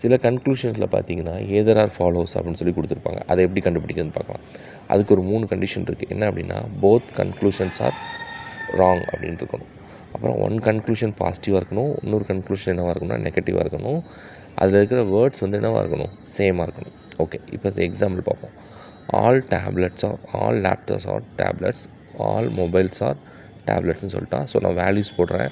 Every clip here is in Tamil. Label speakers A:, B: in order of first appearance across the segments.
A: சில கன்க்ளூஷன்ஸில் பார்த்தீங்கன்னா எதர் ஆர் ஃபாலோஸ் அப்படின்னு சொல்லி கொடுத்துருப்பாங்க. அதை எப்படி கண்டுபிடிக்கிறதுன்னு பார்க்கலாம். அதுக்கு ஒரு 3 கண்டிஷன் இருக்குது. என்ன அப்படின்னா போத் கன்க்ளூஷன்ஸ் ஆர் ராங் அப்படின்னு இருக்கணும். அப்புறம் ஒன் கன்க்ளூஷன் பாசிட்டிவாக இருக்கணும், இன்னொரு கன்க்ளூஷன் என்னவாக இருக்கணும்னா நெகட்டிவாக இருக்கணும். அதில் இருக்கிற வேர்ட்ஸ் வந்து என்னவாக இருக்கணும், சேமாக இருக்கணும். ஓகே, இப்போ எக்ஸாம்பிள் பார்ப்போம். All laptops are tablets, all mobiles are டேப்லெட்ஸ்னு சொல்லிட்டா. ஸோ நான் வேல்யூஸ் போடுறேன்.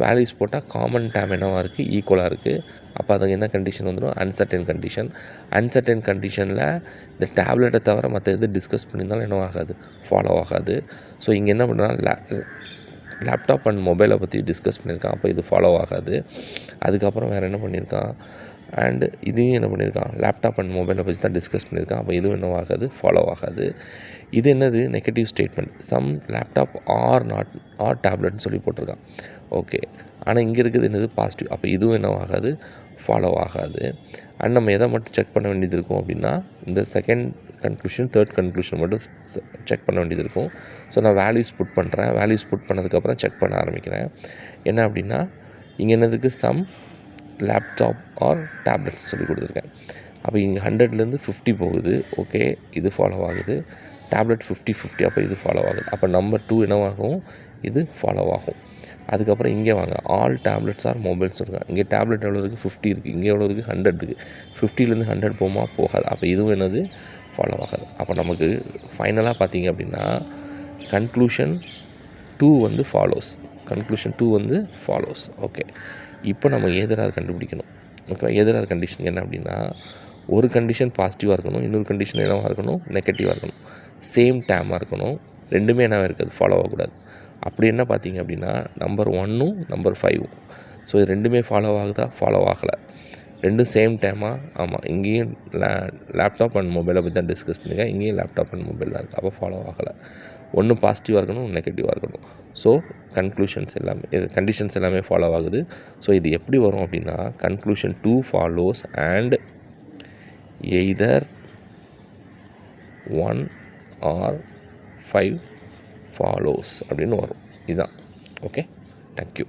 A: வேல்யூஸ் போட்டால் காமன் டேம் என்னவாக இருக்குது, ஈக்குவலாக இருக்குது. அப்போ அதுக்கு என்ன கண்டிஷன் வந்துடும், அன்சர்டன் கண்டிஷன். அன்சர்டன் கண்டிஷனில் இந்த டேப்லெட்டை தவிர மற்ற எது டிஸ்கஸ் பண்ணியிருந்தாலும் என்ன ஆகாது, ஃபாலோ ஆகாது. ஸோ இங்கே என்ன பண்ணுறாங்க, லேப்டாப் அண்ட் மொபைலை பற்றி டிஸ்கஸ் பண்ணியிருக்கான். அப்போ இது ஃபாலோ ஆகாது. அதுக்கப்புறம் வேறு என்ன பண்ணியிருக்கான், அண்டு இதையும் என்ன பண்ணியிருக்கான், லேப்டாப் அண்ட் மொபைலை பற்றி தான் டிஸ்கஸ் பண்ணியிருக்கான். அப்போ இதுவும் என்ன ஆகாது, ஃபாலோ ஆகாது. இது என்னது, negative statement. Some laptop are டேப்லெட்னு சொல்லி போட்டிருக்கான். ஓகே, ஆனால் இங்கே இருக்குது என்னது, பாசிட்டிவ். அப்போ இதுவும் என்ன ஆகாது, ஃபாலோ ஆகாது. அண்ட் நம்ம எதை மட்டும் செக் பண்ண வேண்டியது இருக்கும் அப்படின்னா இந்த செகண்ட் கன்க்ளூஷன் தேர்ட் கன்க்ளூஷன் மட்டும் செக் பண்ண வேண்டியது இருக்கும். ஸோ நான் வேல்யூஸ் புட் பண்ணுறேன். வேல்யூஸ் புட் பண்ணதுக்கப்புறம் செக் பண்ண ஆரம்பிக்கிறேன். என்ன அப்படின்னா இங்கே என்னதுக்கு, சம் லேப்டாப் ஆர் டேப்லெட்ஸ் சொல்லி கொடுத்துருக்கேன். அப்போ இங்கே 100லேருந்து 50 போகுது. ஓகே, இது ஃபாலோ ஆகுது. டேப்லெட் 50 அப்போ இது ஃபாலோ ஆகுது. அப்போ நம்பர் 2 என்னவாகும், இது ஃபாலோ ஆகும். அதுக்கப்புறம் இங்கே வாங்க, ஆல் டேப்லெட்ஸ் ஆர் மொபைல்ஸ் இருக்காங்க. இங்கே டேப்லெட் எவ்வளோ இருக்குது, 50 இருக்குது. இங்கே எவ்வளோ இருக்குது, 100 இருக்குது. 50லேருந்து 100 போகுமா, போகாது. அப்போ இதுவும் என்னது, ஃபாலோ ஆகாது. அப்போ நமக்கு ஃபைனலாக பார்த்தீங்க அப்படின்னா கன்க்ளூஷன் 2 வந்து ஃபாலோஸ். கன்க்ளூஷன் 2 வந்து ஃபாலோஸ். ஓகே, இப்போ நம்ம எதிராக கண்டுபிடிக்கணும். ஓகே, எதிராக கண்டிஷன் என்ன அப்படின்னா ஒரு கண்டிஷன் பாசிட்டிவாக இருக்கணும், இன்னொரு கண்டிஷன் என்னவாக இருக்கணும், நெகட்டிவாக இருக்கணும். சேம் டேமாக இருக்கணும். ரெண்டுமே என்னவாக இருக்காது, ஃபாலோ ஆகக்கூடாது. அப்படி என்ன பார்த்தீங்க அப்படின்னா நம்பர் 1ம் நம்பர் 5ம். ஸோ இது ரெண்டுமே ஃபாலோ ஆகுதா, ஃபாலோ ஆகலை. ரெண்டும் சேம் டைமாக, ஆமாம், இங்கேயும் லேப்டாப் அண்ட் மொபைலை பற்றி தான் டிஸ்கஸ் பண்ணியிருக்கேன். இங்கேயும் லேப்டாப் அண்ட் மொபைல் தான் இருக்குது. அப்போ ஃபாலோ ஆகலை. ஒன்று பாசிட்டிவாக இருக்கணும், நெகட்டிவாக இருக்கணும். ஸோ கன்க்ளூஷன்ஸ் எல்லாமே, கண்டிஷன்ஸ் எல்லாமே ஃபாலோ ஆகுது. ஸோ இது எப்படி வரும் அப்படின்னா conclusion 2 follows and either 1 or 5 follows அப்படின்னு வரும். இதுதான். Okay, thank you.